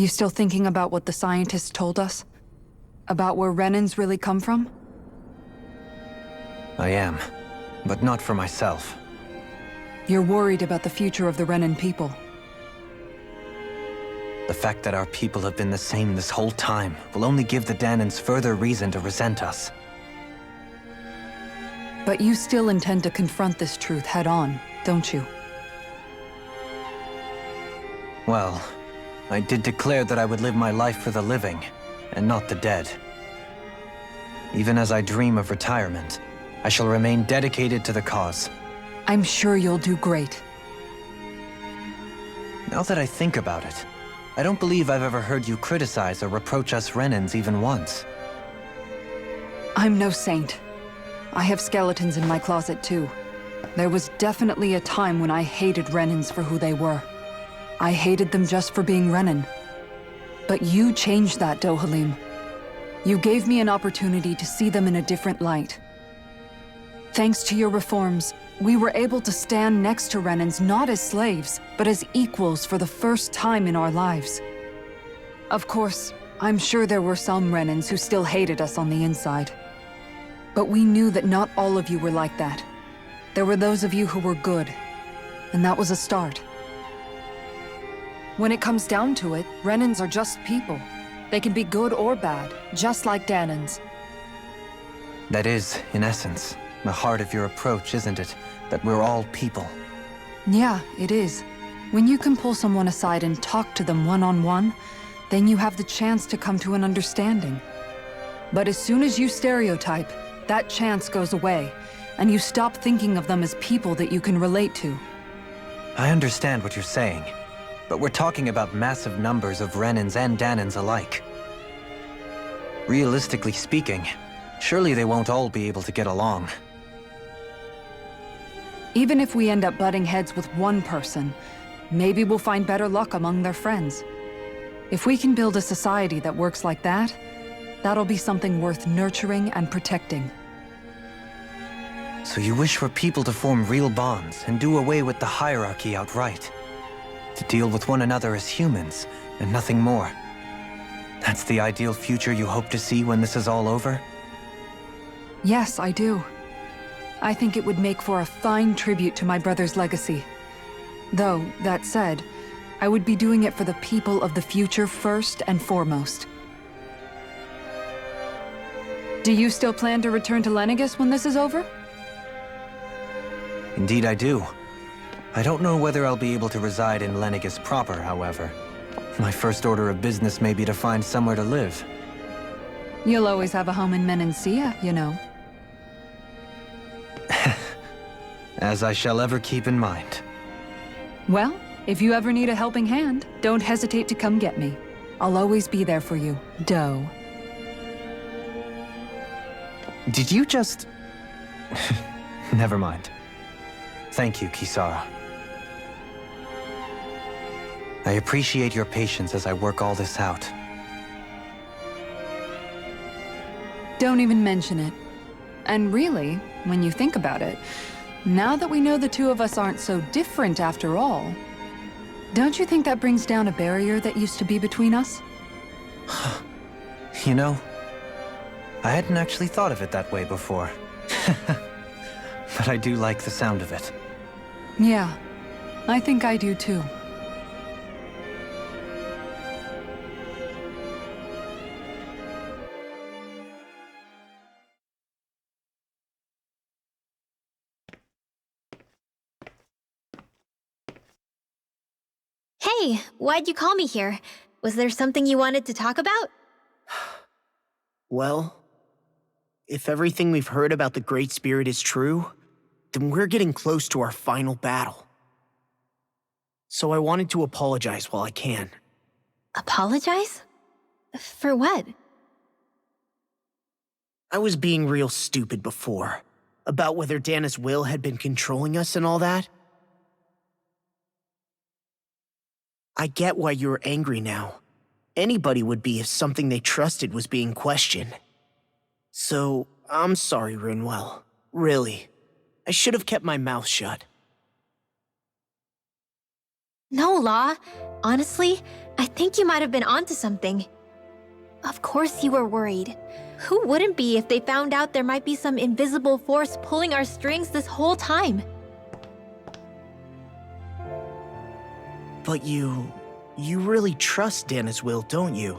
You still thinking about what the scientists told us? About where Renans really come from? I am, but not for myself. You're worried about the future of the Renan people. The fact that our people have been the same this whole time will only give the Danans further reason to resent us. But you still intend to confront this truth head-on, don't you? Well, I did declare that I would live my life for the living, and not the dead. Even as I dream of retirement, I shall remain dedicated to the cause. I'm sure you'll do great. Now that I think about it, I don't believe I've ever heard you criticize or reproach us Renans even once. I'm no saint. I have skeletons in my closet too. There was definitely a time when I hated Renans for who they were. I hated them just for being Renan. But you changed that, Dohalim. You gave me an opportunity to see them in a different light. Thanks to your reforms, we were able to stand next to Renans not as slaves, but as equals for the first time in our lives. Of course, I'm sure there were some Renans who still hated us on the inside. But we knew that not all of you were like that. There were those of you who were good, and that was a start. When it comes down to it, Renans are just people. They can be good or bad, just like Danans. That is, in essence, the heart of your approach, isn't it? That we're all people. Yeah, it is. When you can pull someone aside and talk to them one-on-one, then you have the chance to come to an understanding. But as soon as you stereotype, that chance goes away, and you stop thinking of them as people that you can relate to. I understand what you're saying, but we're talking about massive numbers of Renans and Danans alike. Realistically speaking, surely they won't all be able to get along. Even if we end up butting heads with one person, maybe we'll find better luck among their friends. If we can build a society that works like that, that'll be something worth nurturing and protecting. So you wish for people to form real bonds and do away with the hierarchy outright? To deal with one another as humans, and nothing more? That's the ideal future you hope to see when this is all over? Yes, I do. I think it would make for a fine tribute to my brother's legacy. Though, that said, I would be doing it for the people of the future first and foremost. Do you still plan to return to Lenegis when this is over? Indeed I do. I don't know whether I'll be able to reside in Lenegis proper, however. My first order of business may be to find somewhere to live. You'll always have a home in Menancia, you know. As I shall ever keep in mind. Well, if you ever need a helping hand, don't hesitate to come get me. I'll always be there for you, Doe. Did you just... Never mind. Thank you, Kisara. I appreciate your patience as I work all this out. Don't even mention it. And really, when you think about it, now that we know the two of us aren't so different after all, don't you think that brings down a barrier that used to be between us? You know, I hadn't actually thought of it that way before. But I do like the sound of it. Yeah, I think I do too. Hey, why'd you call me here? Was there something you wanted to talk about? Well, if everything we've heard about the Great Spirit is true, then we're getting close to our final battle. So I wanted to apologize while I can. Apologize? For what? I was being real stupid before, about whether Dana's will had been controlling us and all that. I get why you're angry now. Anybody would be if something they trusted was being questioned. So, I'm sorry, Rinwell. Really. I should have kept my mouth shut. No, Law. Honestly, I think you might have been onto something. Of course you were worried. Who wouldn't be if they found out there might be some invisible force pulling our strings this whole time? But you really trust Dana's will, don't you?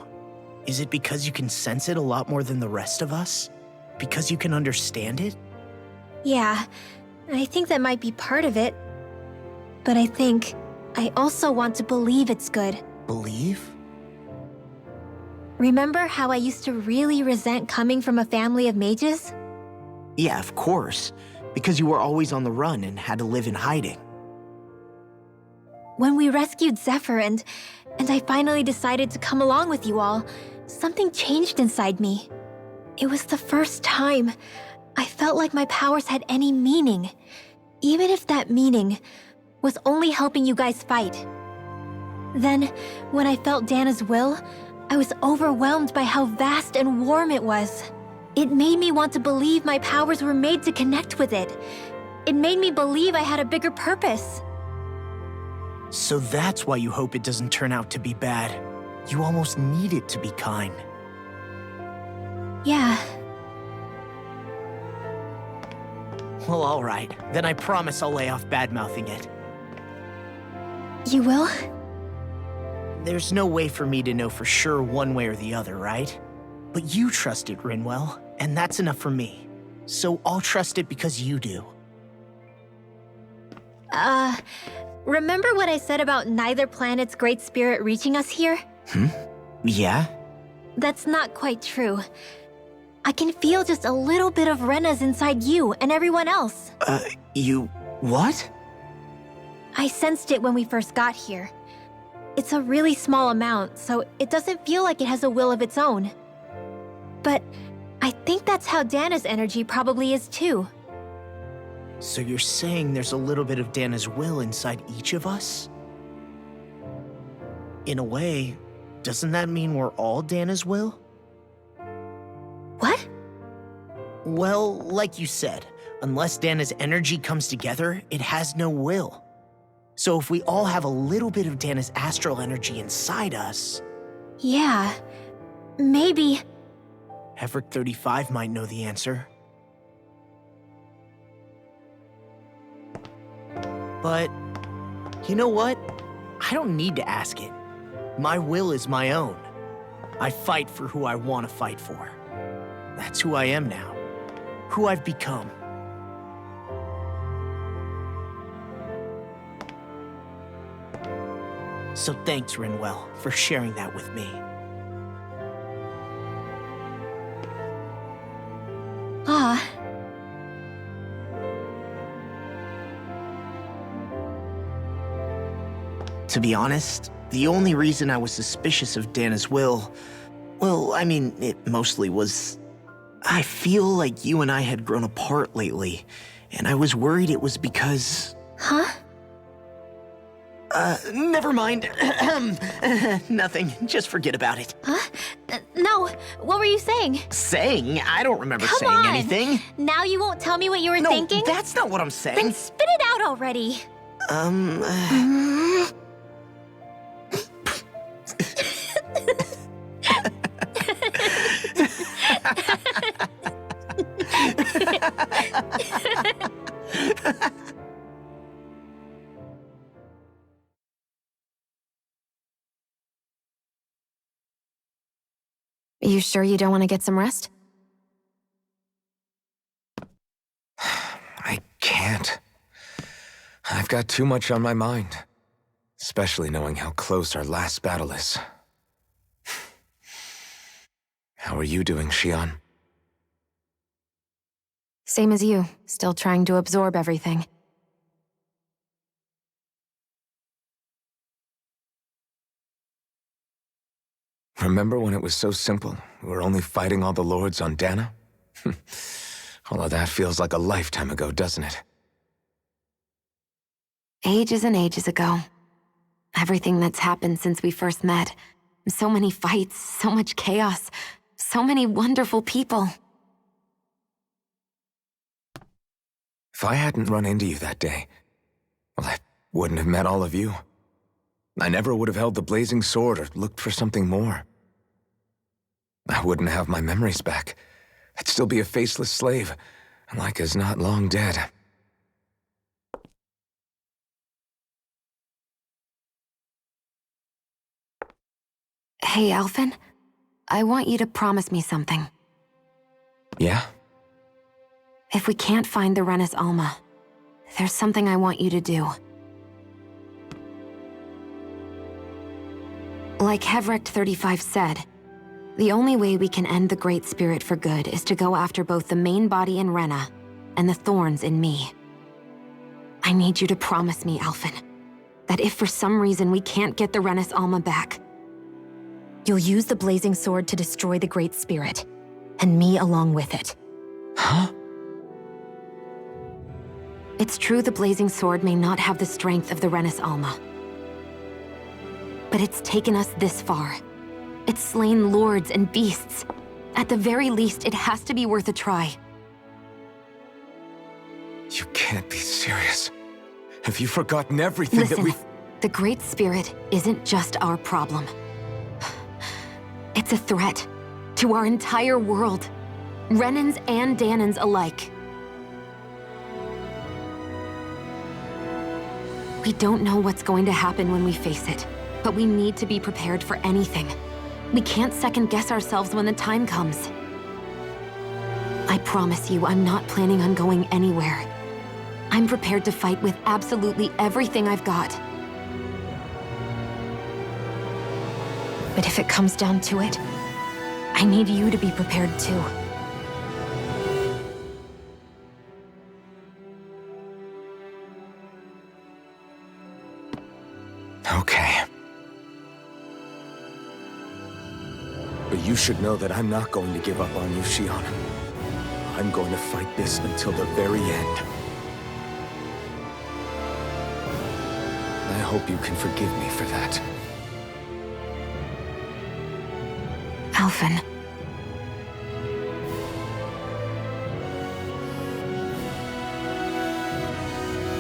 Is it because you can sense it a lot more than the rest of us? Because you can understand it? Yeah, I think that might be part of it. But I think I also want to believe it's good. Believe? Remember how I used to really resent coming from a family of mages? Yeah, of course. Because you were always on the run and had to live in hiding. When we rescued Zephyr and I finally decided to come along with you all, something changed inside me. It was the first time I felt like my powers had any meaning, even if that meaning was only helping you guys fight. Then, when I felt Dana's will, I was overwhelmed by how vast and warm it was. It made me want to believe my powers were made to connect with it. It made me believe I had a bigger purpose. So that's why you hope it doesn't turn out to be bad. You almost need it to be kind. Yeah. Well, alright. Then I promise I'll lay off bad-mouthing it. You will? There's no way for me to know for sure one way or the other, right? But you trust it, Rinwell, and that's enough for me. So I'll trust it because you do. Remember what I said about neither planet's great spirit reaching us here? Yeah? That's not quite true. I can feel just a little bit of Rena's inside you and everyone else. You... what? I sensed it when we first got here. It's a really small amount, so it doesn't feel like it has a will of its own. But I think that's how Dana's energy probably is too. So you're saying there's a little bit of Dana's will inside each of us? In a way, doesn't that mean we're all Dana's will? What? Well, like you said, unless Dana's energy comes together, it has no will. So if we all have a little bit of Dana's astral energy inside us... Yeah, maybe... Hevrick 35 might know the answer. But, you know what? I don't need to ask it. My will is my own. I fight for who I want to fight for. That's who I am now. Who I've become. So thanks, Rinwell, for sharing that with me. Ah. To be honest, the only reason I was suspicious of Dana's will, well, I mean, it mostly was... I feel like you and I had grown apart lately, and I was worried it was because... Huh? Never mind. Nothing. Just forget about it. Huh? No, what were you saying? Saying? I don't remember Come saying on. anything. Now you won't tell me what you were No, thinking? that's not what I'm saying. Then spit it out already. You sure you don't want to get some rest? I can't. I've got too much on my mind. Especially knowing how close our last battle is. How are you doing, Xian? Same as you, still trying to absorb everything. Remember when it was so simple? We were only fighting all the lords on Dana? All of that feels like a lifetime ago, doesn't it? Ages and ages ago. Everything that's happened since we first met. So many fights, so much chaos, so many wonderful people. If I hadn't run into you that day, well, I wouldn't have met all of you. I never would have held the blazing sword or looked for something more. I wouldn't have my memories back. I'd still be a faceless slave, like as not long dead. Hey, Alphen. I want you to promise me something. Yeah? If we can't find the Renis Alma, there's something I want you to do. Like Hevrecht 35 said, the only way we can end the Great Spirit for good is to go after both the main body in Rena and the thorns in me. I need you to promise me, Alphen, that if for some reason we can't get the Renis Alma back, you'll use the blazing sword to destroy the Great Spirit, and me along with it. Huh? It's true the blazing sword may not have the strength of the Renis Alma, but it's taken us this far. It's slain lords and beasts. At the very least, it has to be worth a try. You can't be serious. Have you forgotten everything Listen, that we've... the Great Spirit isn't just our problem. It's a threat to our entire world, Renans and Danans alike. We don't know what's going to happen when we face it, but we need to be prepared for anything. We can't second-guess ourselves when the time comes. I promise you, I'm not planning on going anywhere. I'm prepared to fight with absolutely everything I've got. But if it comes down to it, I need you to be prepared too. Okay. But you should know that I'm not going to give up on you, Shion. I'm going to fight this until the very end. I hope you can forgive me for that. Alphen.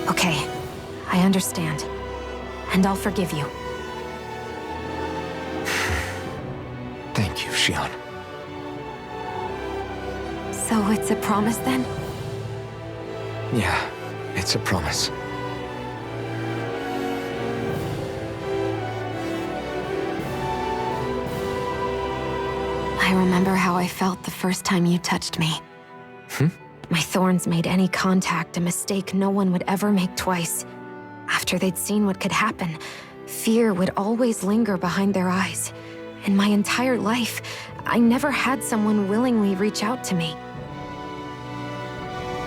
Okay, I understand. And I'll forgive you. Thank you, Shion. So it's a promise then? Yeah, it's a promise. I remember how I felt the first time you touched me. My thorns made any contact a mistake no one would ever make twice. After they'd seen what could happen, fear would always linger behind their eyes. In my entire life, I never had someone willingly reach out to me.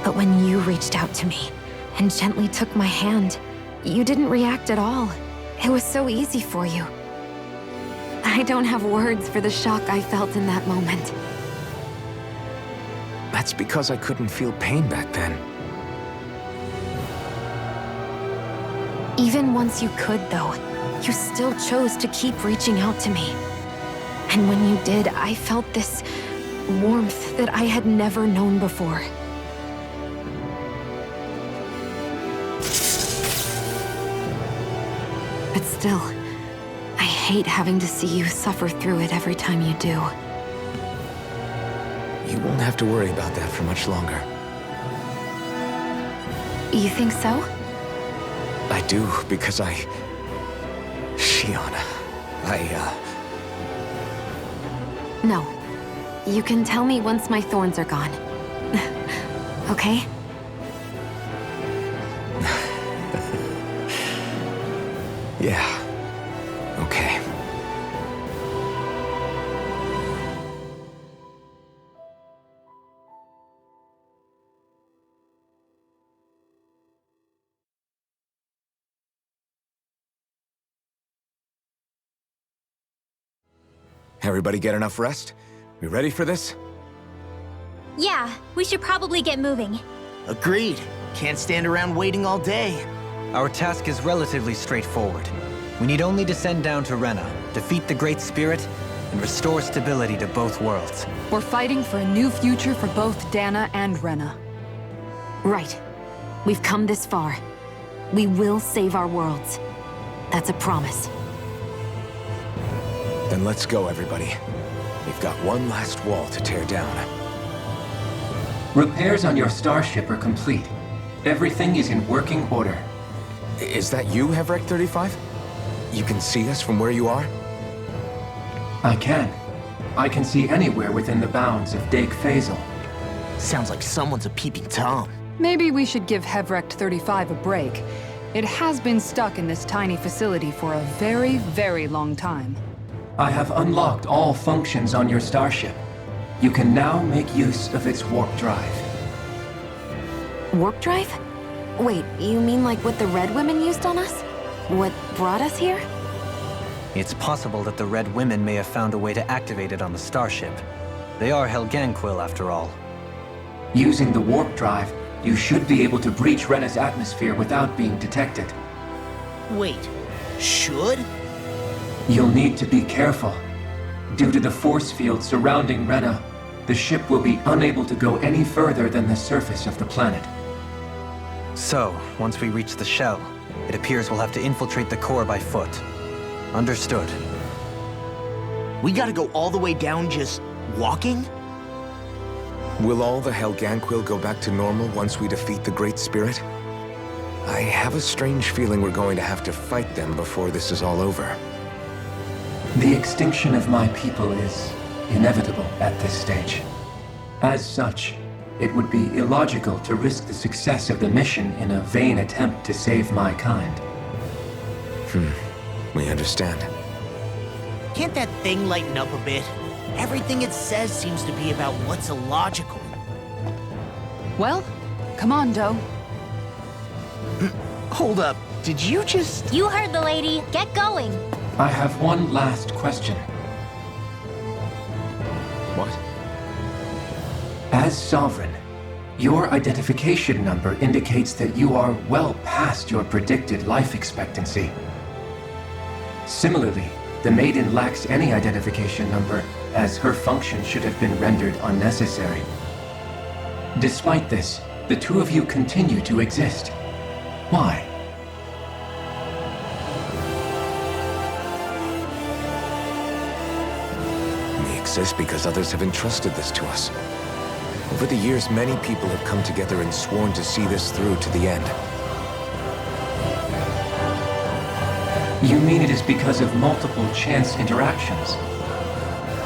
But when you reached out to me and gently took my hand, you didn't react at all. It was so easy for you. I don't have words for the shock I felt in that moment. That's because I couldn't feel pain back then. Even once you could, though, you still chose to keep reaching out to me. And when you did, I felt this warmth that I had never known before. But still, I hate having to see you suffer through it every time you do. You won't have to worry about that for much longer. You think so? I do, because Shion, No. You can tell me once my thorns are gone. Okay? Yeah. Okay. Everybody get enough rest? We ready for this? Yeah, we should probably get moving. Agreed. Can't stand around waiting all day. Our task is relatively straightforward. We need only descend down to Rena, defeat the Great Spirit, and restore stability to both worlds. We're fighting for a new future for both Dana and Rena. Right. We've come this far. We will save our worlds. That's a promise. Then let's go, everybody. We've got one last wall to tear down. Repairs on your starship are complete. Everything is in working order. Is that you, Hevrek 35? You can see us from where you are? I can. I can see anywhere within the bounds of Dake Faisal. Sounds like someone's a peeping Tom. Maybe we should give Hevrek 35 a break. It has been stuck in this tiny facility for a very, very long time. I have unlocked all functions on your starship. You can now make use of its warp drive. Warp drive? Wait, you mean like what the Red Women used on us? What brought us here? It's possible that the Red Women may have found a way to activate it on the starship. They are Helganquil, after all. Using the warp drive, you should be able to breach Rena's atmosphere without being detected. Wait, should? You'll need to be careful. Due to the force field surrounding Rena, the ship will be unable to go any further than the surface of the planet. So, once we reach the shell, it appears we'll have to infiltrate the core by foot. Understood. We gotta go all the way down just walking? Will all the Helganquil go back to normal once we defeat the Great Spirit? I have a strange feeling we're going to have to fight them before this is all over. The extinction of my people is inevitable at this stage. As such, it would be illogical to risk the success of the mission in a vain attempt to save my kind. We understand. Can't that thing lighten up a bit? Everything it says seems to be about what's illogical. Well, come on, Doe. Hold up, did you just... You heard the lady. Get going. I have one last question. What? As Sovereign, your identification number indicates that you are well past your predicted life expectancy. Similarly, the Maiden lacks any identification number, as her function should have been rendered unnecessary. Despite this, the two of you continue to exist. Why? We exist because others have entrusted this to us. Over the years, many people have come together and sworn to see this through to the end. You mean it is because of multiple chance interactions?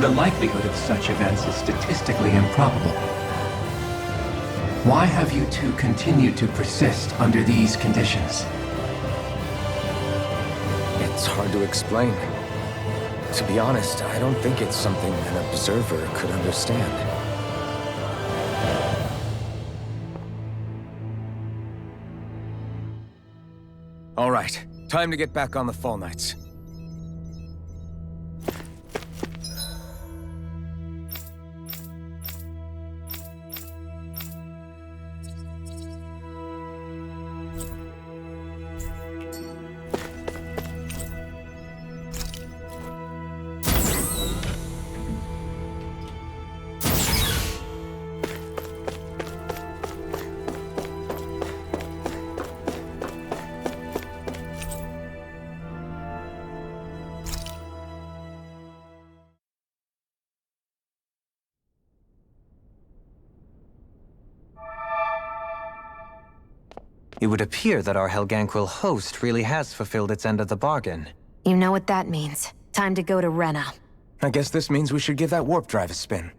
The likelihood of such events is statistically improbable. Why have you two continued to persist under these conditions? It's hard to explain. To be honest, I don't think it's something an observer could understand. All right, time to get back on the Fall Knights. It would appear that our Helganquil host really has fulfilled its end of the bargain. You know what that means. Time to go to Rena. I guess this means we should give that warp drive a spin.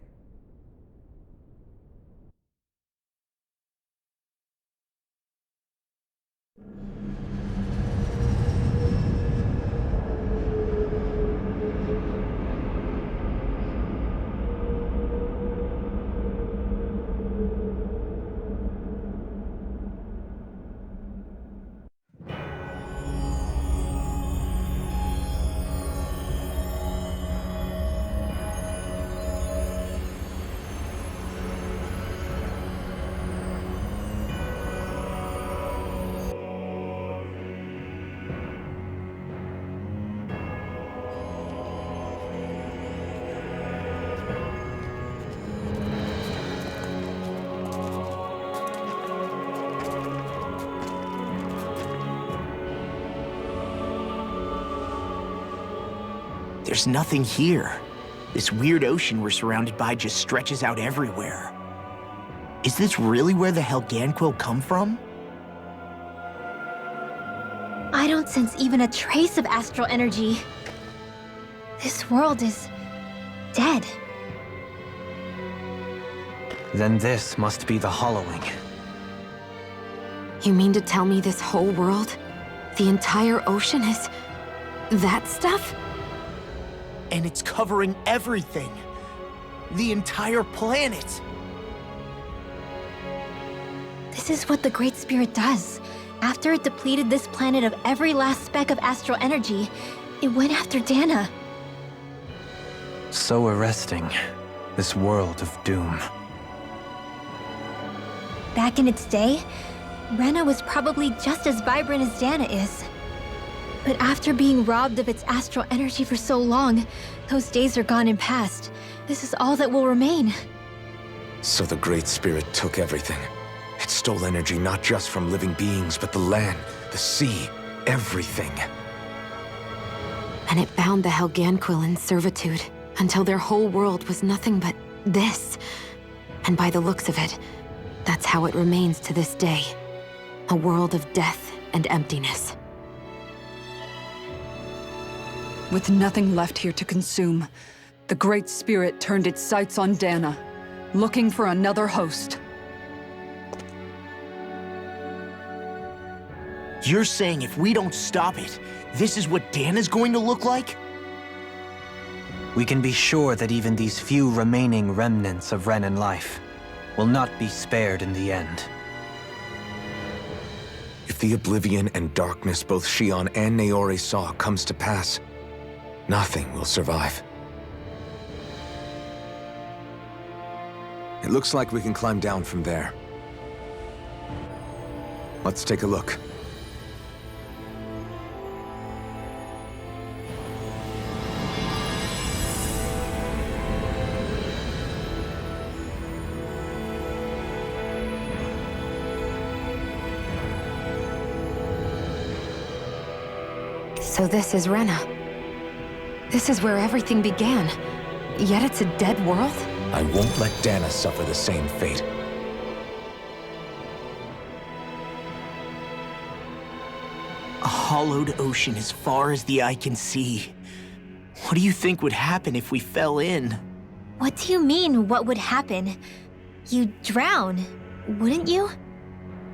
there's nothing here. This weird ocean we're surrounded by just stretches out everywhere. Is this really where the Helganquil come from? I don't sense even a trace of astral energy. This world is dead. Then this must be the hollowing. You mean to tell me this whole world, the entire ocean is that stuff? And it's covering everything. The entire planet. This is what the Great Spirit does. After it depleted this planet of every last speck of astral energy, it went after Dana. So arresting. This world of doom. Back in its day, Rena was probably just as vibrant as Dana is. But after being robbed of its astral energy for so long, those days are gone and past. This is all that will remain. So the Great Spirit took everything. It stole energy not just from living beings, but the land, the sea, everything. And it bound the Helganquil in servitude until their whole world was nothing but this. And by the looks of it, that's how it remains to this day. A world of death and emptiness. With nothing left here to consume, the Great Spirit turned its sights on Dana, looking for another host. You're saying if we don't stop it, this is what Dana's going to look like? We can be sure that even these few remaining remnants of Renan life will not be spared in the end. If the oblivion and darkness both Shion and Naori saw comes to pass, nothing will survive. It looks like we can climb down from there. Let's take a look. So this is Rena. This is where everything began. Yet it's a dead world? I won't let Dana suffer the same fate. A hollowed ocean as far as the eye can see. What do you think would happen if we fell in? What do you mean, what would happen? You'd drown, wouldn't you?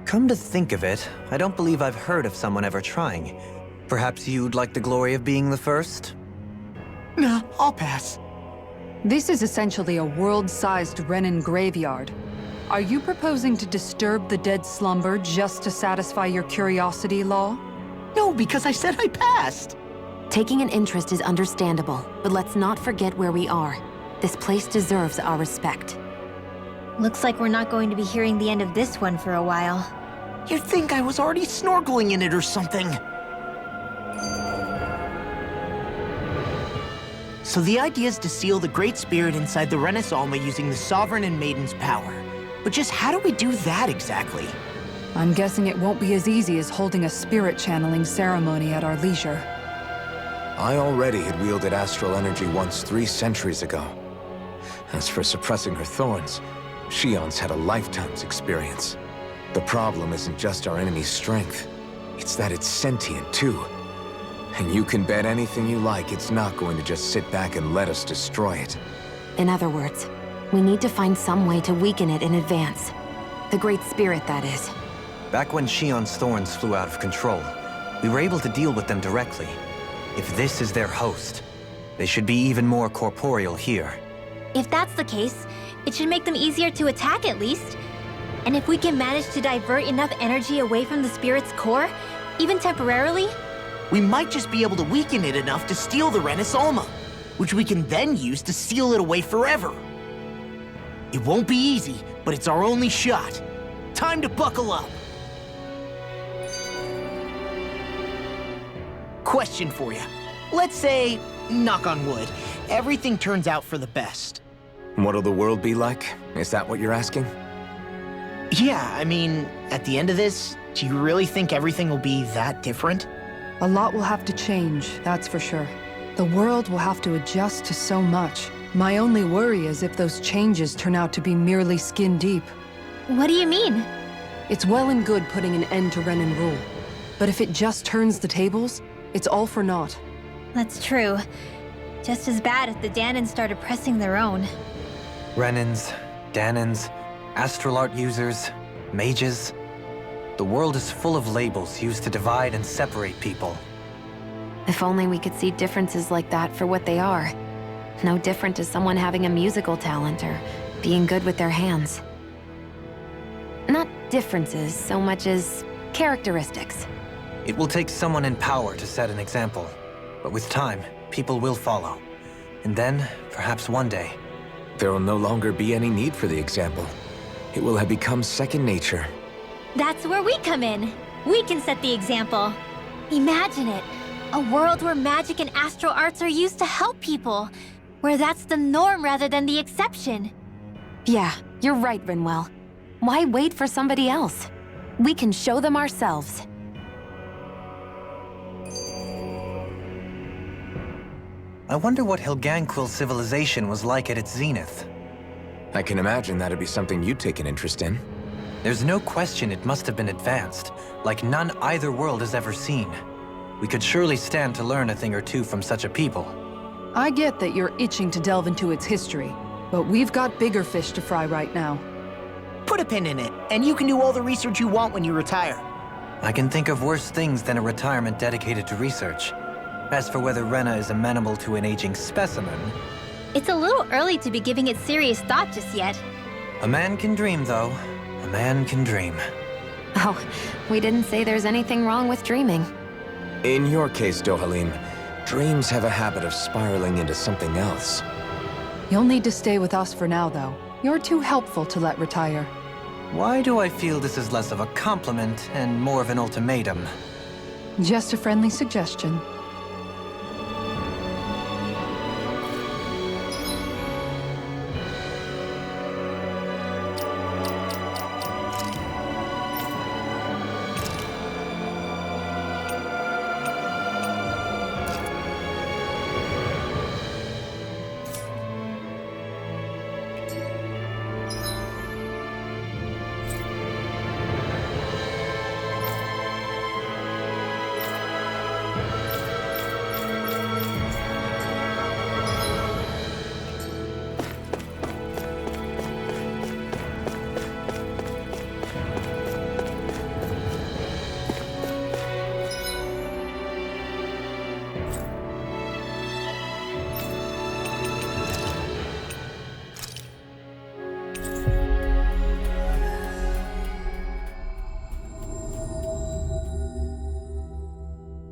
Come to think of it, I don't believe I've heard of someone ever trying. Perhaps you'd like the glory of being the first? Nah, I'll pass. This is essentially a world-sized Renan graveyard. Are you proposing to disturb the dead slumber just to satisfy your curiosity, Law? No, because I said I passed. Taking an interest is understandable, but let's not forget where we are. This place deserves our respect. Looks like we're not going to be hearing the end of this one for a while. You'd think I was already snorkeling in it or something. So the idea is to seal the Great Spirit inside the Renis Alma using the Sovereign and Maiden's power. But just how do we do that exactly? I'm guessing it won't be as easy as holding a spirit channeling ceremony at our leisure. I already had wielded astral energy once 3 centuries ago. As for suppressing her thorns, Shion's had a lifetime's experience. The problem isn't just our enemy's strength. It's that it's sentient, too. And you can bet anything you like it's not going to just sit back and let us destroy it. In other words, we need to find some way to weaken it in advance. The Great Spirit, that is. Back when Shion's thorns flew out of control, we were able to deal with them directly. If this is their host, they should be even more corporeal here. If that's the case, it should make them easier to attack at least. And if we can manage to divert enough energy away from the spirit's core, even temporarily, we might just be able to weaken it enough to steal the Renis Alma, which we can then use to seal it away forever. It won't be easy, but it's our only shot. Time to buckle up. Question for you. Let's say, knock on wood, everything turns out for the best. What'll the world be like? Is that what you're asking? Yeah, I mean, at the end of this, do you really think everything will be that different? A lot will have to change, that's for sure. The world will have to adjust to so much. My only worry is if those changes turn out to be merely skin deep. What do you mean? It's well and good putting an end to Renan rule. But if it just turns the tables, it's all for naught. That's true. Just as bad if the Danans started pressing their own. Renans, Danans, astral art users, mages. The world is full of labels used to divide and separate people. If only we could see differences like that for what they are. No different to someone having a musical talent or being good with their hands. Not differences so much as characteristics. It will take someone in power to set an example. But with time, people will follow. And then, perhaps one day... There will no longer be any need for the example. It will have become second nature. That's where we come in. We can set the example. Imagine it. A world where magic and astral arts are used to help people. Where that's the norm rather than the exception. Yeah, you're right, Rinwell. Why wait for somebody else? We can show them ourselves. I wonder what Helganquil civilization was like at its zenith. I can imagine that'd be something you'd take an interest in. There's no question it must have been advanced, like none either world has ever seen. We could surely stand to learn a thing or two from such a people. I get that you're itching to delve into its history, but we've got bigger fish to fry right now. Put a pin in it, and you can do all the research you want when you retire. I can think of worse things than a retirement dedicated to research. As for whether Rena is amenable to an aging specimen... It's a little early to be giving it serious thought just yet. A man can dream, though. A man can dream. Oh, we didn't say there's anything wrong with dreaming. In your case, Dohalim, dreams have a habit of spiraling into something else. You'll need to stay with us for now, though. You're too helpful to let retire. Why do I feel this is less of a compliment and more of an ultimatum? Just a friendly suggestion.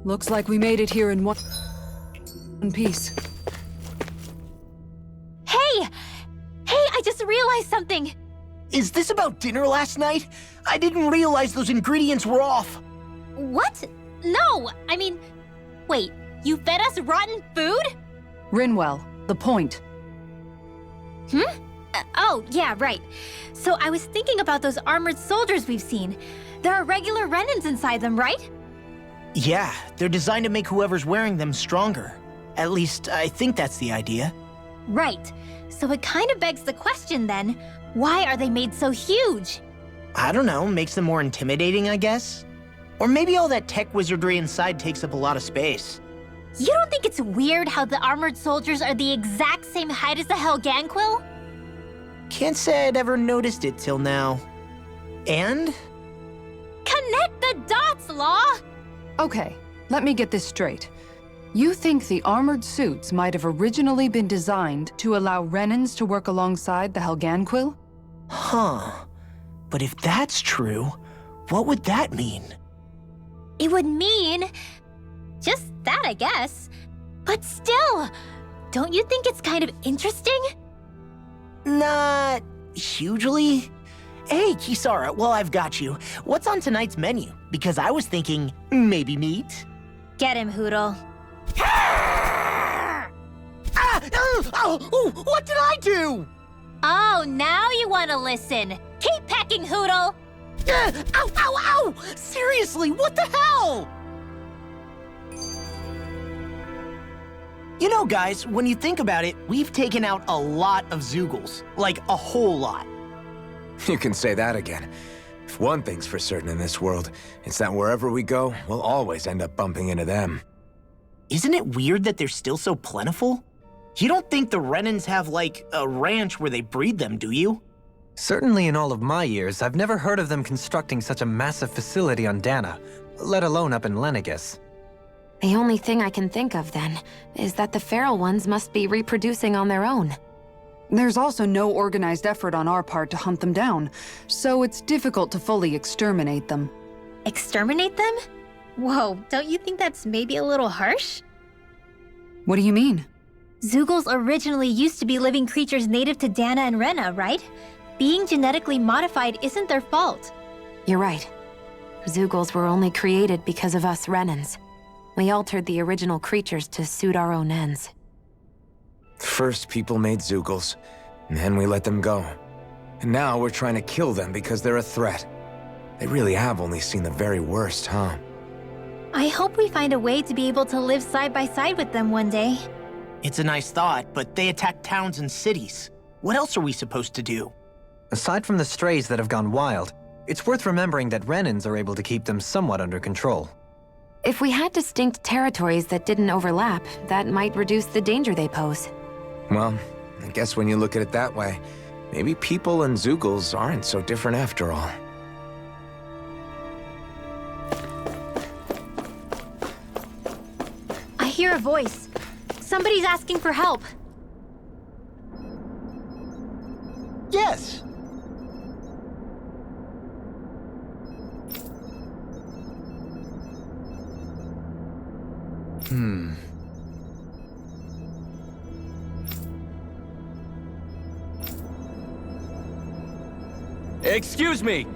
Looks like we made it here in one piece. Hey! Hey, I just realized something! Is this about dinner last night? I didn't realize those ingredients were off. What? No, I mean... Wait, you fed us rotten food? Rinwell, the point. Oh, yeah, right. So I was thinking about those armored soldiers we've seen. There are regular Renans inside them, right? Yeah, they're designed to make whoever's wearing them stronger. At least, I think that's the idea. Right. So it kind of begs the question then, why are they made so huge? I don't know, makes them more intimidating, I guess? Or maybe all that tech wizardry inside takes up a lot of space. You don't think it's weird how the armored soldiers are the exact same height as the Helganquil? Can't say I'd ever noticed it till now. And? Connect the dots, Law! Okay, let me get this straight. You think the armored suits might have originally been designed to allow Renans to work alongside the Helganquil? Huh. But if that's true, what would that mean? It would mean... just that, I guess. But still, don't you think it's kind of interesting? Not hugely. Hey, Kisara, while I've got you, what's on tonight's menu? Because I was thinking, maybe meat? Get him, Hootle. What did I do? Oh, now you want to listen. Keep pecking, Hootle! Ow! Seriously, what the hell? You know, guys, when you think about it, we've taken out a lot of Zeugles. Like, a whole lot. You can say that again. If one thing's for certain in this world, it's that wherever we go, we'll always end up bumping into them. Isn't it weird that they're still so plentiful? You don't think the Renans have, like, a ranch where they breed them, do you? Certainly in all of my years, I've never heard of them constructing such a massive facility on Dana, let alone up in Lenegis. The only thing I can think of, then, is that the feral ones must be reproducing on their own. There's also no organized effort on our part to hunt them down, so it's difficult to fully exterminate them. Exterminate them? Whoa, don't you think that's maybe a little harsh? What do you mean? Zeugles originally used to be living creatures native to Dana and Rena, right? Being genetically modified isn't their fault. You're right. Zeugles were only created because of us Renans. We altered the original creatures to suit our own ends. First, people made Zeugles, and then we let them go. And now we're trying to kill them because they're a threat. They really have only seen the very worst, huh? I hope we find a way to be able to live side by side with them one day. It's a nice thought, but they attack towns and cities. What else are we supposed to do? Aside from the strays that have gone wild, it's worth remembering that Renans are able to keep them somewhat under control. If we had distinct territories that didn't overlap, that might reduce the danger they pose. Well, I guess when you look at it that way, maybe people and Zeugles aren't so different after all. I hear a voice. Somebody's asking for help. Yes! Excuse me!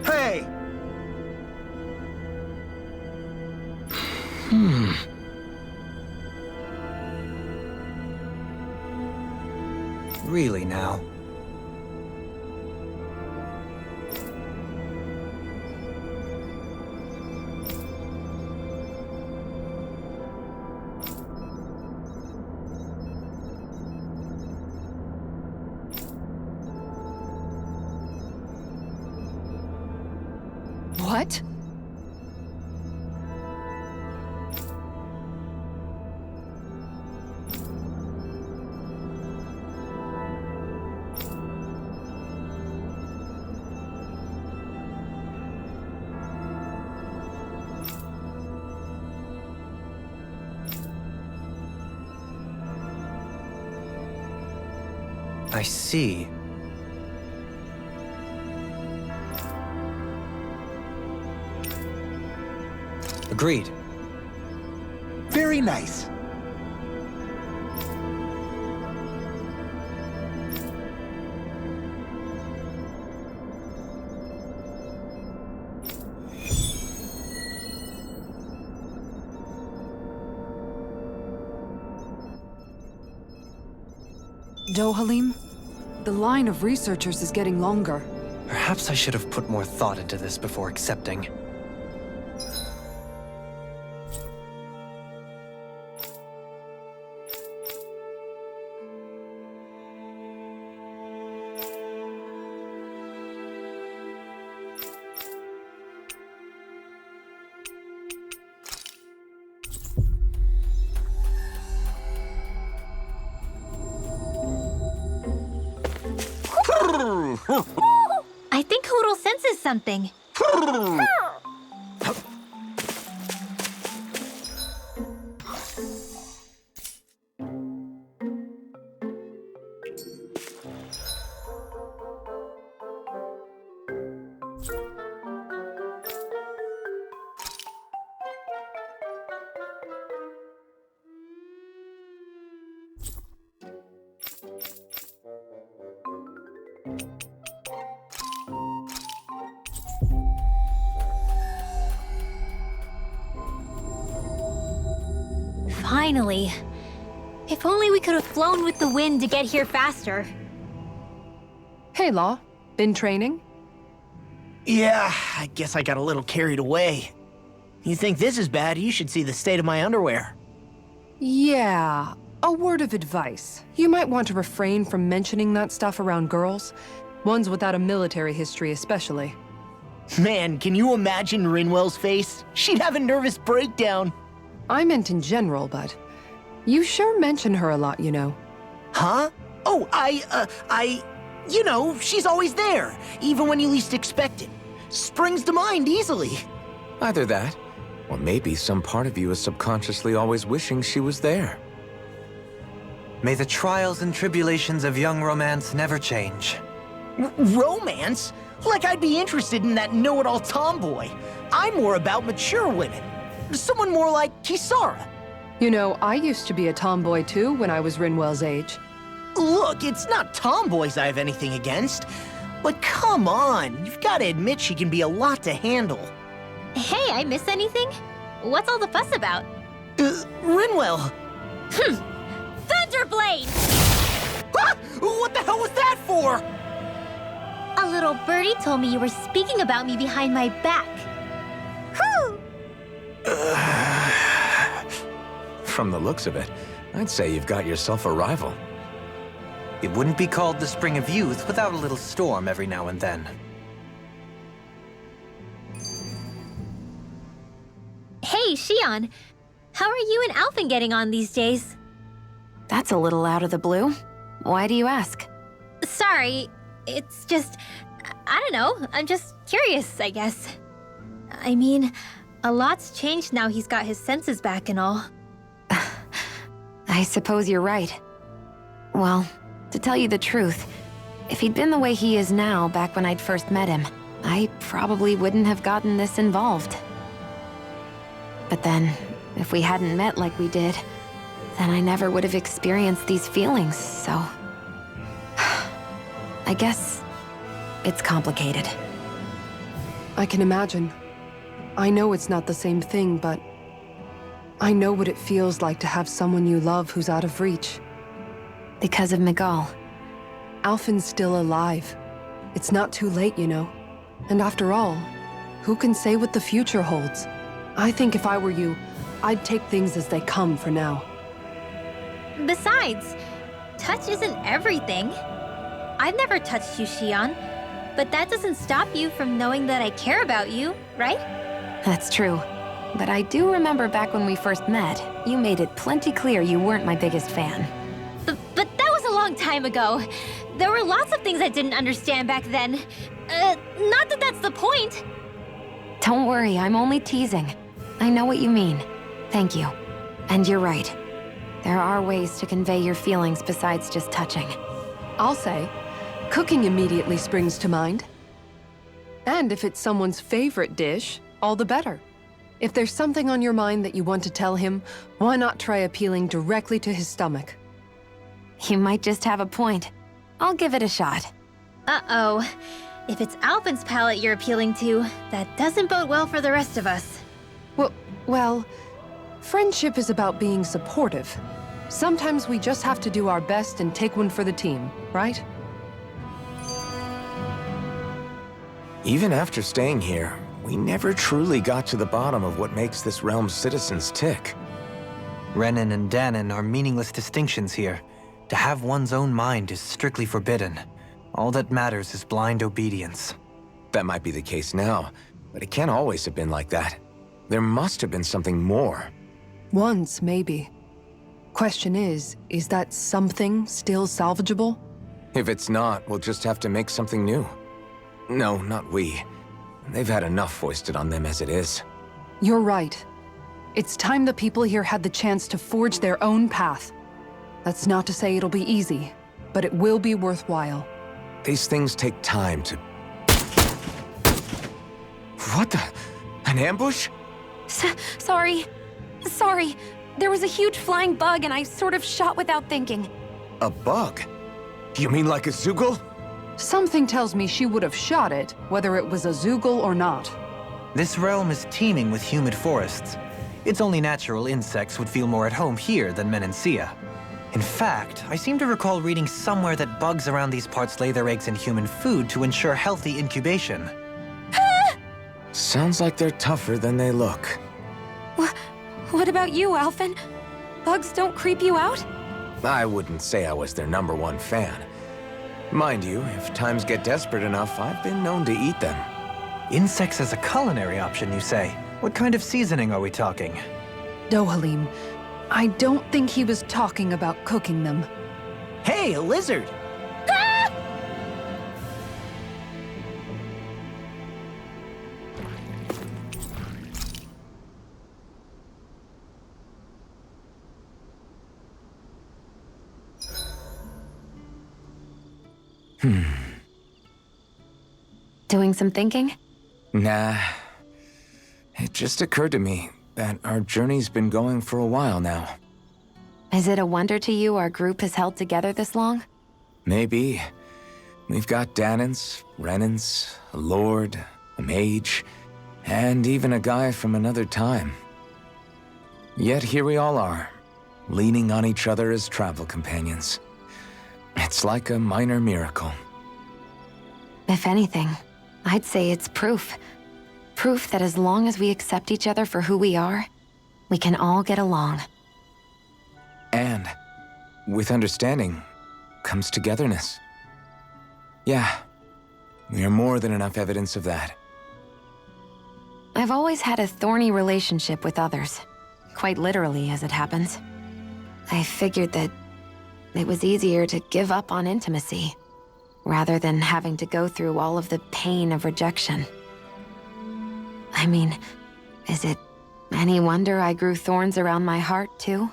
Hey! Really now? What? I see. Agreed. Very nice. Dohalim? The line of researchers is getting longer. Perhaps I should have put more thought into this before accepting. I think Hoodle senses something. Finally. If only we could have flown with the wind to get here faster. Hey, Law. Been training? Yeah, I guess I got a little carried away. You think this is bad, you should see the state of my underwear. Yeah. A word of advice. You might want to refrain from mentioning that stuff around girls. Ones without a military history especially. Man, can you imagine Rinwell's face? She'd have a nervous breakdown. I meant in general, but you sure mention her a lot, you know. Huh? Oh, you know, she's always there, even when you least expect it. Springs to mind easily. Either that, or maybe some part of you is subconsciously always wishing she was there. May the trials and tribulations of young romance never change. Romance? Like I'd be interested in that know-it-all tomboy. I'm more about mature women. Someone more like Kisara. You know, I used to be a tomboy too when I was Rinwell's age. Look, it's not tomboys I have anything against. But come on, you've got to admit she can be a lot to handle. Hey, I miss anything? What's all the fuss about? Rinwell. Thunderblade! Ah! What the hell was that for? A little birdie told me you were speaking about me behind my back. Whew! From the looks of it, I'd say you've got yourself a rival. It wouldn't be called the Spring of Youth without a little storm every now and then. Hey, Shion. How are you and Alphen getting on these days? That's a little out of the blue. Why do you ask? Sorry, it's just... I don't know, I'm just curious, I guess. I mean, a lot's changed now he's got his senses back and all. I suppose you're right. Well, to tell you the truth, if he'd been the way he is now back when I'd first met him, I probably wouldn't have gotten this involved. But then, if we hadn't met like we did, then I never would have experienced these feelings, so... I guess it's complicated. I can imagine. I know it's not the same thing, but I know what it feels like to have someone you love who's out of reach. Because of Miguel. Alphen's still alive. It's not too late, you know. And after all, who can say what the future holds? I think if I were you, I'd take things as they come for now. Besides, touch isn't everything. I've never touched you, Shion, but that doesn't stop you from knowing that I care about you, right? That's true. But I do remember back when we first met, you made it plenty clear you weren't my biggest fan. But that was a long time ago. There were lots of things I didn't understand back then. Not that that's the point. Don't worry, I'm only teasing. I know what you mean. Thank you. And you're right. There are ways to convey your feelings besides just touching. I'll say, cooking immediately springs to mind. And if it's someone's favorite dish, all the better. If there's something on your mind that you want to tell him, why not try appealing directly to his stomach? You might just have a point. I'll give it a shot. Uh-oh. If it's Alphen's palate you're appealing to, that doesn't bode well for the rest of us. Well, friendship is about being supportive. Sometimes we just have to do our best and take one for the team, right? Even after staying here, we never truly got to the bottom of what makes this realm's citizens tick. Renan and Danon are meaningless distinctions here. To have one's own mind is strictly forbidden. All that matters is blind obedience. That might be the case now, but it can't always have been like that. There must have been something more. Once, maybe. Question is that something still salvageable? If it's not, we'll just have to make something new. No, not we. They've had enough foisted on them as it is. You're right. It's time the people here had the chance to forge their own path. That's not to say it'll be easy, but it will be worthwhile. These things take time to... What the... An ambush? Sorry. There was a huge flying bug and I sort of shot without thinking. A bug? You mean like a Zoogle? Something tells me she would have shot it, whether it was a Zoogle or not. This realm is teeming with humid forests. It's only natural insects would feel more at home here than Menancia. In fact, I seem to recall reading somewhere that bugs around these parts lay their eggs in human food to ensure healthy incubation. Sounds like they're tougher than they look. What about you, Alphen? Bugs don't creep you out? I wouldn't say I was their #1 fan. Mind you, if times get desperate enough, I've been known to eat them. Insects as a culinary option, you say? What kind of seasoning are we talking? Dohalim, I don't think he was talking about cooking them. Hey, a lizard! Doing some thinking? Nah. It just occurred to me that our journey's been going for a while now. Is it a wonder to you our group has held together this long? Maybe. We've got Danans, Renans, a lord, a mage, and even a guy from another time. Yet here we all are, leaning on each other as travel companions. It's like a minor miracle. If anything, I'd say it's proof. Proof that as long as we accept each other for who we are, we can all get along. And with understanding comes togetherness. Yeah, we are more than enough evidence of that. I've always had a thorny relationship with others. Quite literally, as it happens. I figured that it was easier to give up on intimacy, rather than having to go through all of the pain of rejection. I mean, is it any wonder I grew thorns around my heart, too?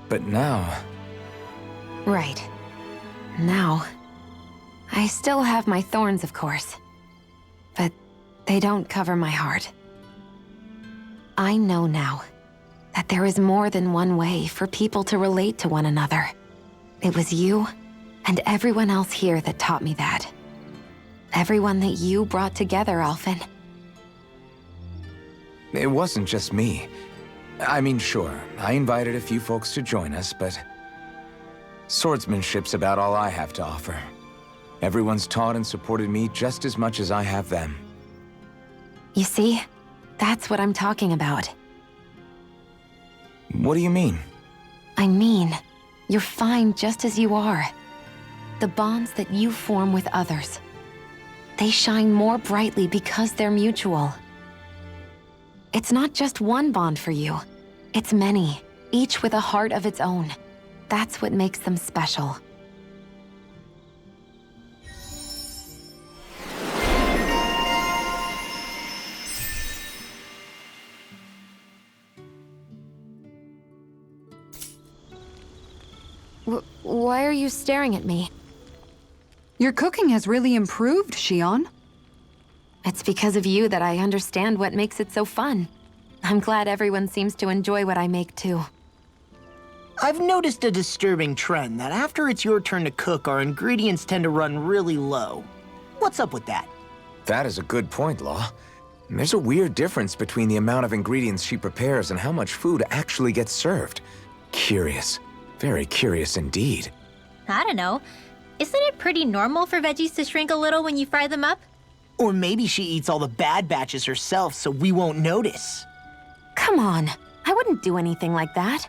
But now... Right. Now... I still have my thorns, of course. But they don't cover my heart. I know now that there is more than one way for people to relate to one another. It was you and everyone else here that taught me that. Everyone that you brought together, Alphen. It wasn't just me. I mean, sure, I invited a few folks to join us, but... swordsmanship's about all I have to offer. Everyone's taught and supported me just as much as I have them. You see? That's what I'm talking about. What do you mean? I mean, you're fine just as you are. The bonds that you form with others, they shine more brightly because they're mutual. It's not just one bond for you. It's many, each with a heart of its own. That's what makes them special. Why are you staring at me? Your cooking has really improved, Xion. It's because of you that I understand what makes it so fun. I'm glad everyone seems to enjoy what I make, too. I've noticed a disturbing trend that after it's your turn to cook, our ingredients tend to run really low. What's up with that? That is a good point, Law. There's a weird difference between the amount of ingredients she prepares and how much food actually gets served. Curious. Very curious indeed. I don't know. Isn't it pretty normal for veggies to shrink a little when you fry them up? Or maybe she eats all the bad batches herself so we won't notice. Come on. I wouldn't do anything like that.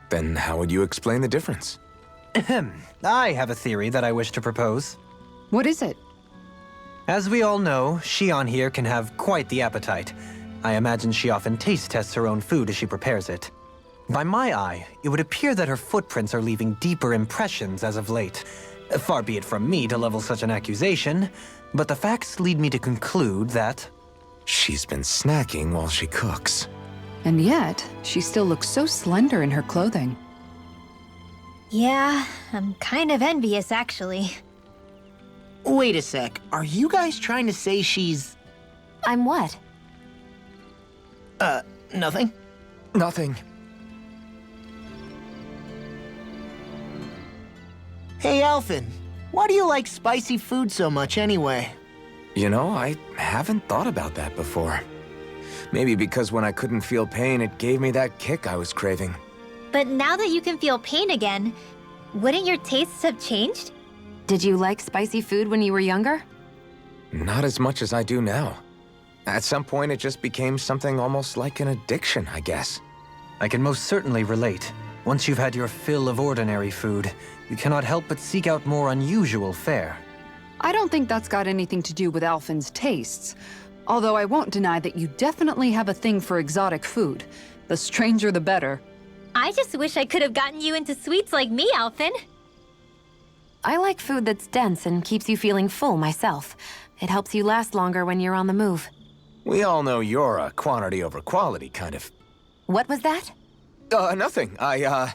Then how would you explain the difference? Ahem. I have a theory that I wish to propose. What is it? As we all know, Xion here can have quite the appetite. I imagine she often taste tests her own food as she prepares it. By my eye, it would appear that her footprints are leaving deeper impressions as of late. Far be it from me to level such an accusation, but the facts lead me to conclude that... She's been snacking while she cooks. And yet, she still looks so slender in her clothing. Yeah, I'm kind of envious, actually. Wait a sec, are you guys trying to say she's... I'm what? Nothing? Nothing. Hey, Alphen, why do you like spicy food so much anyway? You know, I haven't thought about that before. Maybe because when I couldn't feel pain, it gave me that kick I was craving. But now that you can feel pain again, wouldn't your tastes have changed? Did you like spicy food when you were younger? Not as much as I do now. At some point, it just became something almost like an addiction, I guess. I can most certainly relate. Once you've had your fill of ordinary food, you cannot help but seek out more unusual fare. I don't think that's got anything to do with Alphen's tastes. Although I won't deny that you definitely have a thing for exotic food. The stranger the better. I just wish I could have gotten you into sweets like me, Alphen. I like food that's dense and keeps you feeling full myself. It helps you last longer when you're on the move. We all know you're a quantity over quality kind of... What was that? Nothing. I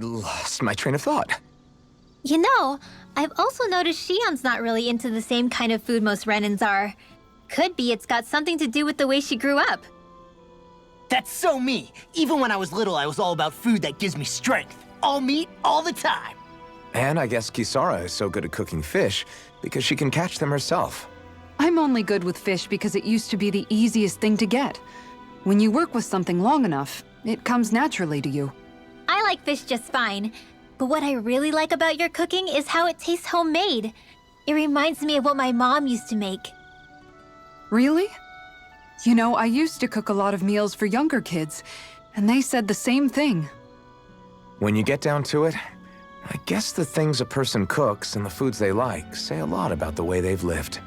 lost my train of thought. You know, I've also noticed Shion's not really into the same kind of food most Renans are. Could be it's got something to do with the way she grew up. That's so me. Even when I was little, I was all about food that gives me strength. All meat, all the time. And I guess Kisara is so good at cooking fish because she can catch them herself. I'm only good with fish because it used to be the easiest thing to get. When you work with something long enough, it comes naturally to you. I like fish just fine, but what I really like about your cooking is how it tastes homemade. It reminds me of what my mom used to make. Really? You know, I used to cook a lot of meals for younger kids, and they said the same thing. When you get down to it, I guess the things a person cooks and the foods they like say a lot about the way they've lived.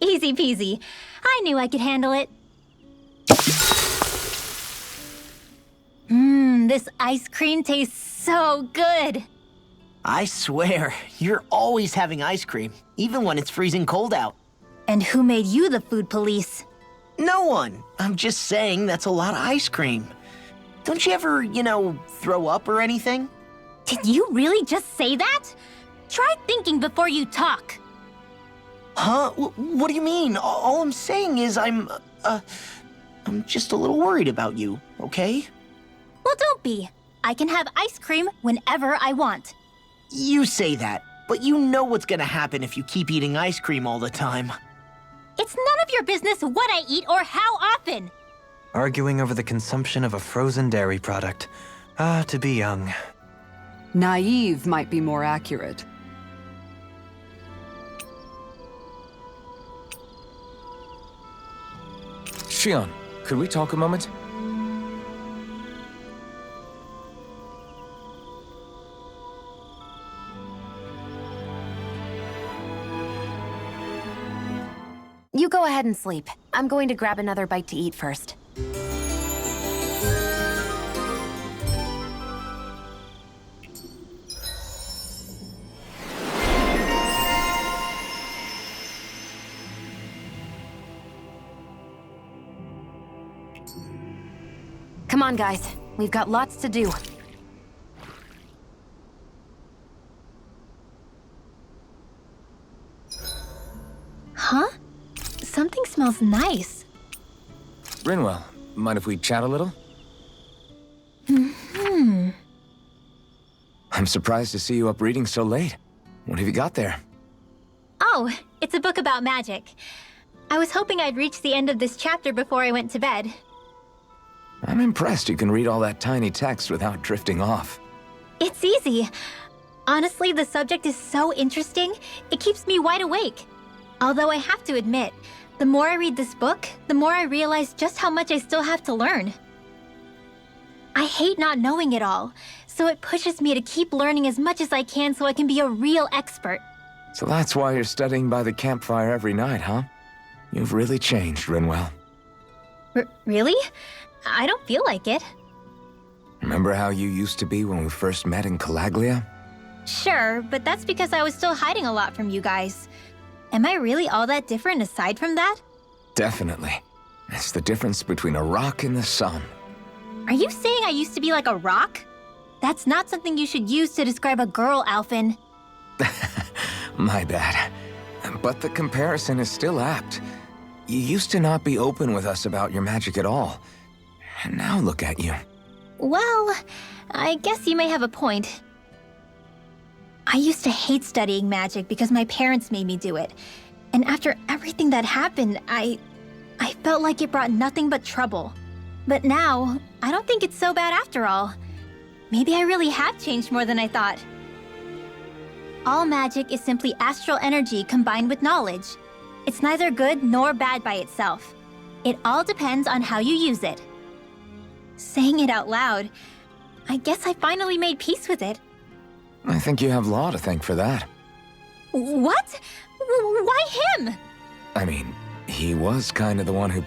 Easy peasy. I knew I could handle it. This ice cream tastes so good. I swear, you're always having ice cream, even when it's freezing cold out. And who made you the food police? No one. I'm just saying that's a lot of ice cream. Don't you ever, throw up or anything? Did you really just say that? Try thinking before you talk. Huh? What do you mean? All I'm saying is I'm just a little worried about you, okay? Well, don't be. I can have ice cream whenever I want. You say that, but you know what's gonna happen if you keep eating ice cream all the time. It's none of your business what I eat or how often. Arguing over the consumption of a frozen dairy product. Ah, to be young. Naive might be more accurate. Shion, could we talk a moment? You go ahead and sleep. I'm going to grab another bite to eat first. Come on, guys. We've got lots to do. Huh? Something smells nice. Rinwell, mind if we chat a little? I'm surprised to see you up reading so late. What have you got there? Oh, it's a book about magic. I was hoping I'd reach the end of this chapter before I went to bed. I'm impressed you can read all that tiny text without drifting off. It's easy. Honestly, the subject is so interesting, it keeps me wide awake. Although I have to admit, the more I read this book, the more I realize just how much I still have to learn. I hate not knowing it all, so it pushes me to keep learning as much as I can so I can be a real expert. So that's why you're studying by the campfire every night, huh? You've really changed, Rinwell. Really? I don't feel like it. Remember how you used to be when we first met in Calaglia? Sure, but that's because I was still hiding a lot from you guys. Am I really all that different aside from that? Definitely. It's the difference between a rock and the sun. Are you saying I used to be like a rock? That's not something you should use to describe a girl, Alphen. My bad. But the comparison is still apt. You used to not be open with us about your magic at all. And now look at you. Well, I guess you may have a point. I used to hate studying magic because my parents made me do it. And after everything that happened, I felt like it brought nothing but trouble. But now, I don't think it's so bad after all. Maybe I really have changed more than I thought. All magic is simply astral energy combined with knowledge. It's neither good nor bad by itself. It all depends on how you use it. Saying it out loud, I guess I finally made peace with it. I think you have Law to thank for that. What? Why him? I mean, he was kind of the one who...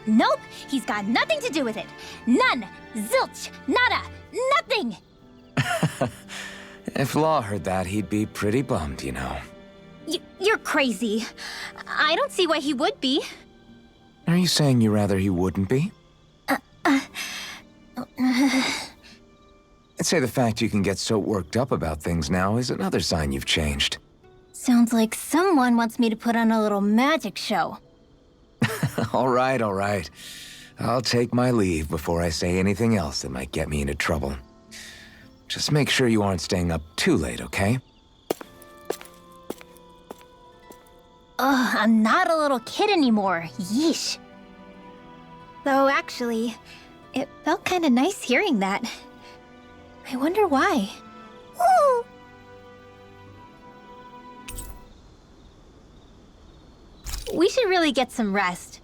Nope, he's got nothing to do with it. None. Zilch. Nada. Nothing. If Law heard that, he'd be pretty bummed, you know. You're crazy. I don't see why he would be. Are you saying you rather he wouldn't be? I'd say the fact you can get so worked up about things now is another sign you've changed. Sounds like someone wants me to put on a little magic show. All right, all right. I'll take my leave before I say anything else that might get me into trouble. Just make sure you aren't staying up too late, okay? Ugh, I'm not a little kid anymore. Yeesh. Though actually, it felt kind of nice hearing that. I wonder why. Ooh. We should really get some rest.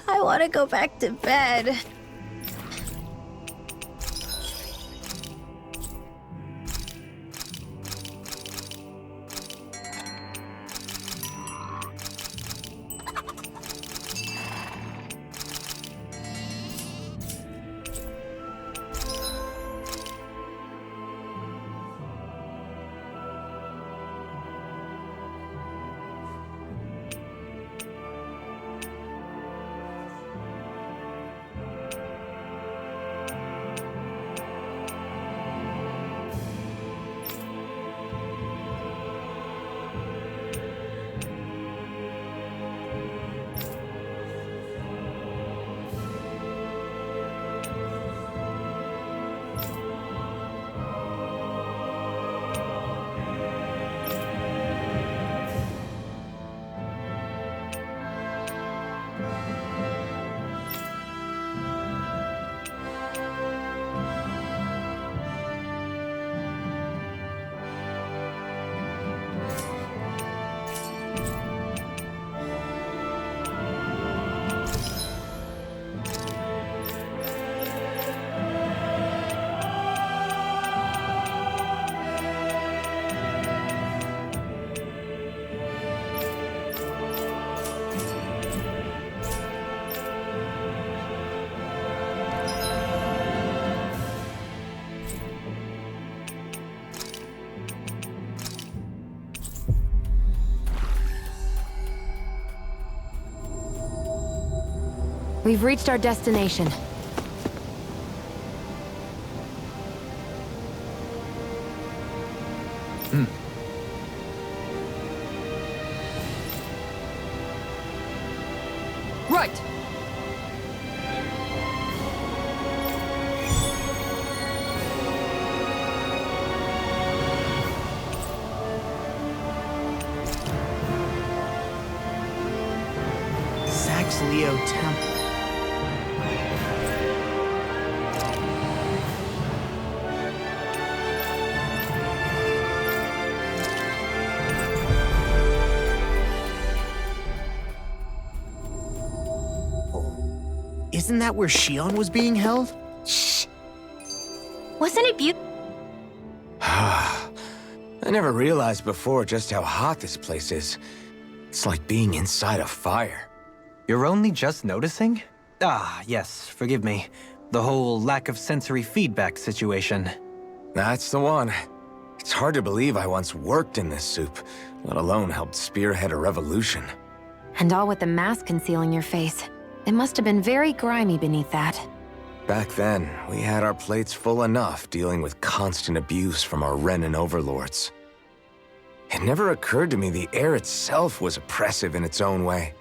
I want to go back to bed. We've reached our destination. Cleo Temple. Isn't that where Shion was being held? Shh. Wasn't it beautiful? I never realized before just how hot this place is. It's like being inside a fire. You're only just noticing? Ah, yes, forgive me. The whole lack of sensory feedback situation. That's the one. It's hard to believe I once worked in this soup, let alone helped spearhead a revolution. And all with the mask concealing your face. It must have been very grimy beneath that. Back then, we had our plates full enough dealing with constant abuse from our Renan overlords. It never occurred to me the air itself was oppressive in its own way.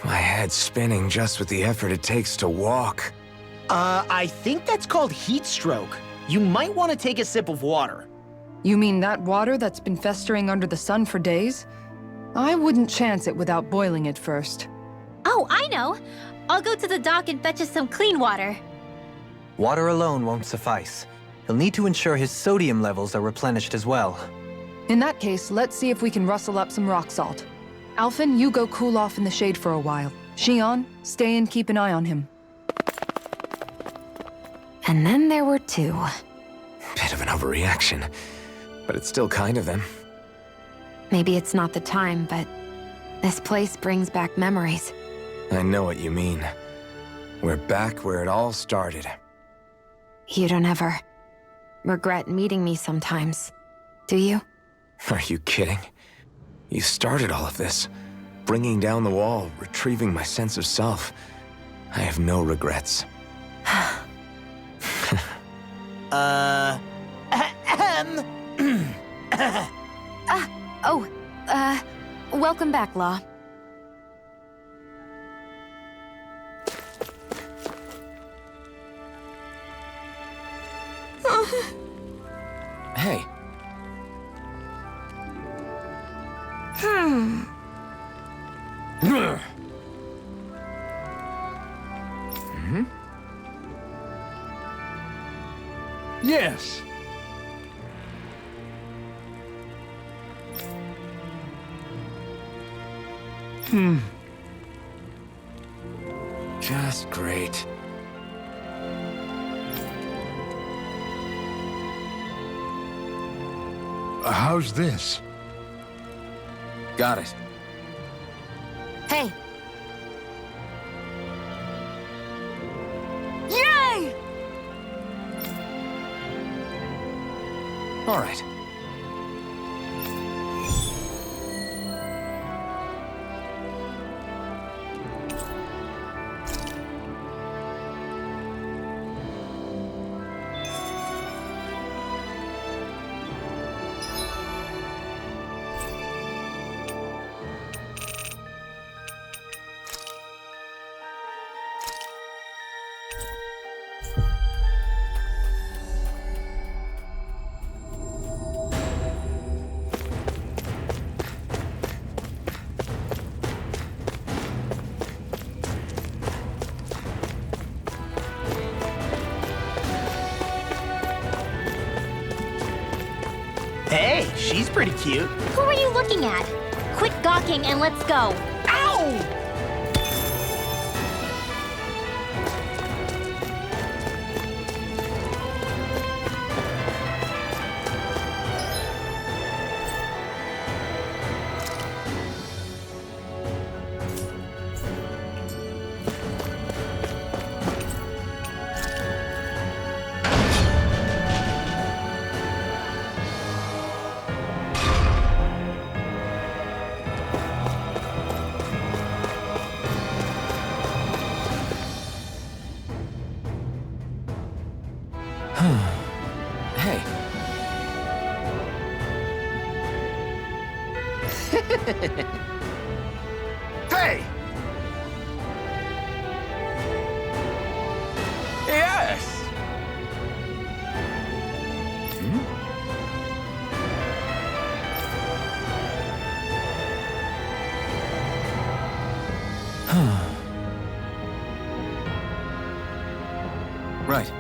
My head's spinning just with the effort it takes to walk. I think that's called heat stroke. You might want to take a sip of water. You mean that water that's been festering under the sun for days? I wouldn't chance it without boiling it first. Oh, I know. I'll go to the dock and fetch us some clean water. Water alone won't suffice. He'll need to ensure his sodium levels are replenished as well. In that case, let's see if we can rustle up some rock salt. Alphen, you go cool off in the shade for a while. Shion, stay and keep an eye on him. And then there were two. Bit of an overreaction, but it's still kind of them. Maybe it's not the time, but this place brings back memories. I know what you mean. We're back where it all started. You don't ever regret meeting me sometimes, do you? Are you kidding? You started all of this. Bringing down the wall, retrieving my sense of self. I have no regrets. Welcome back, Law. Hey. Yes. Just great. How's this? Got it. Hey! Yay! All right. Hey, she's pretty cute. Who are you looking at? Quit gawking and let's go. Ow! Hey. Hey! Yes! Right.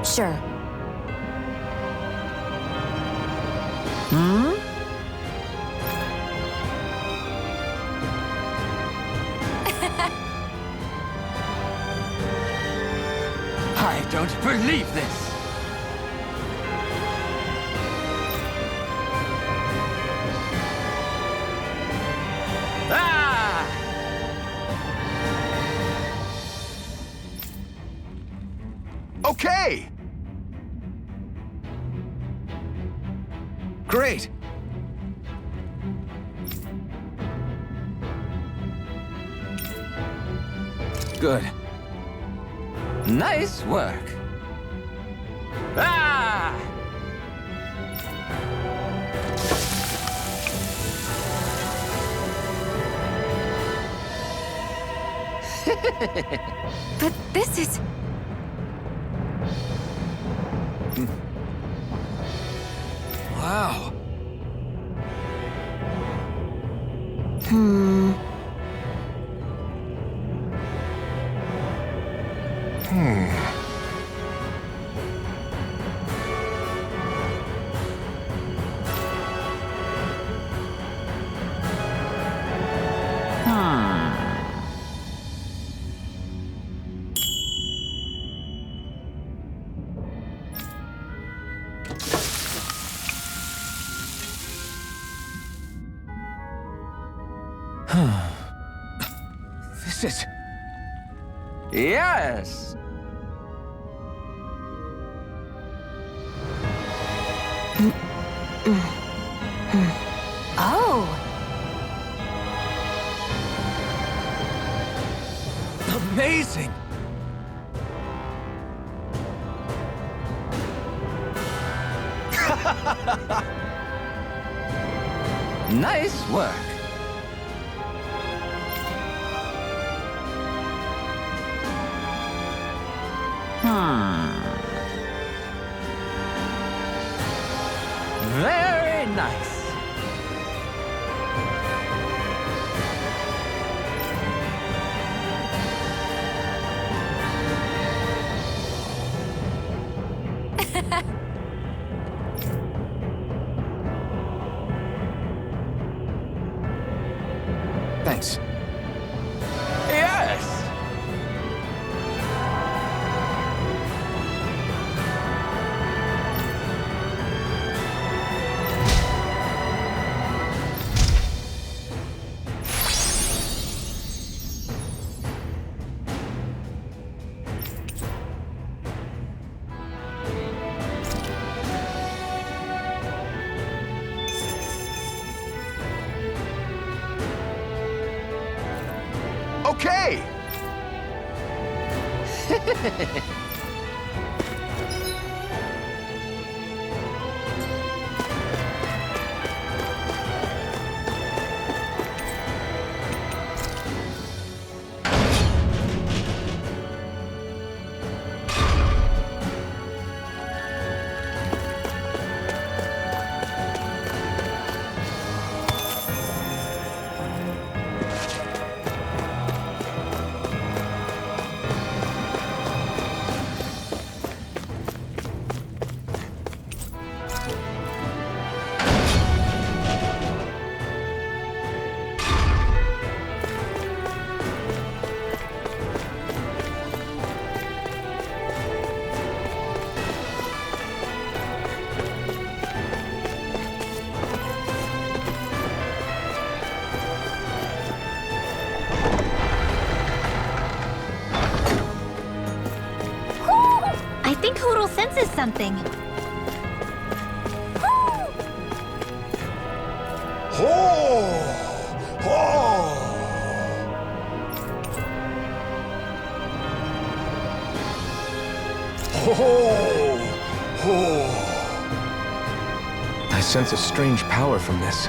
Sure. I don't believe this! Ah! Okay! Great! Good. Nice work. Ah! But this is... Wow. This is... Yes! Oh! Amazing! Nice work. Very nice. Thanks. Yes! Okay! I think Hoodle senses something. I sense a strange power from this.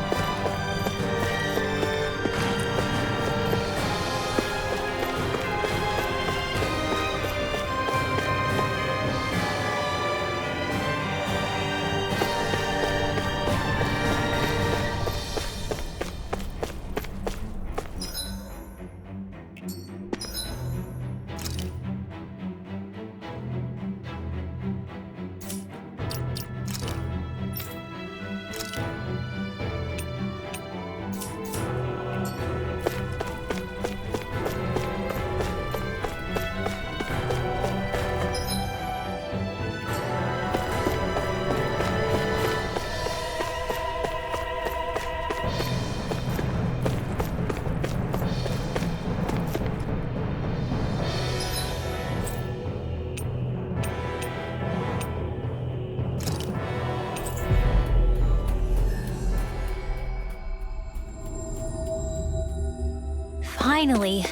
Finally.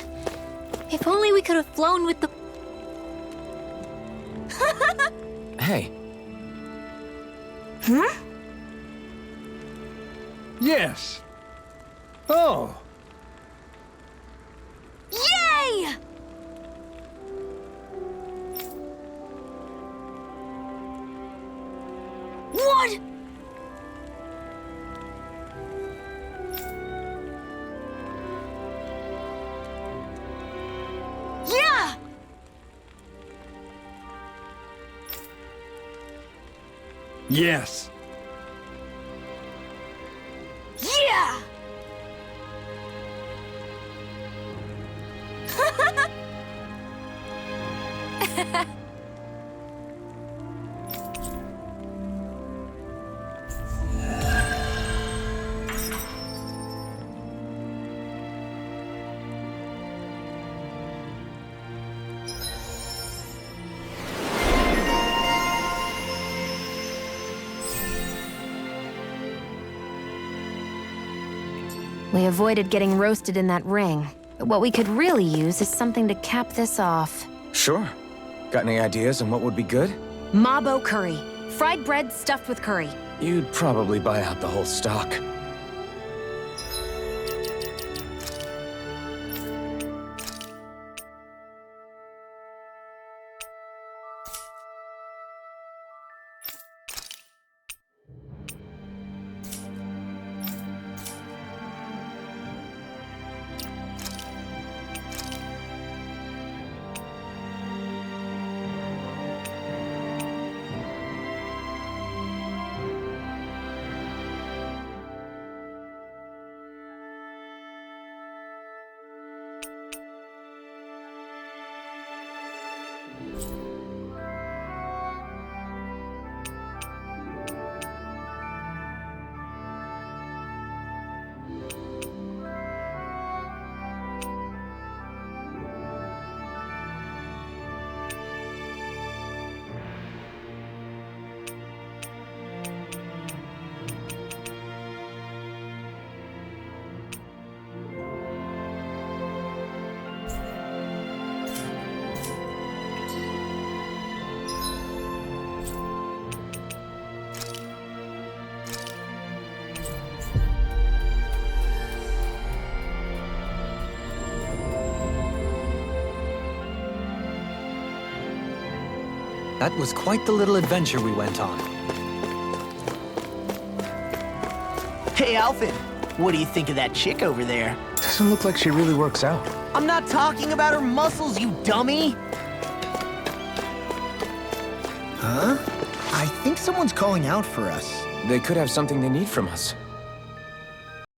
If only we could have flown with the... Hey, Huh? Yes. Oh. Yay! What? Yeah! Yes. Yeah! We avoided getting roasted in that ring, but what we could really use is something to cap this off. sure. Got any ideas on what would be good? Mabo curry. Fried bread stuffed with curry. You'd probably buy out the whole stock. That was quite the little adventure we went on. Hey, Alfred, what do you think of that chick over there? Doesn't look like she really works out. I'm not talking about her muscles, you dummy! Huh? I think someone's calling out for us. They could have something they need from us.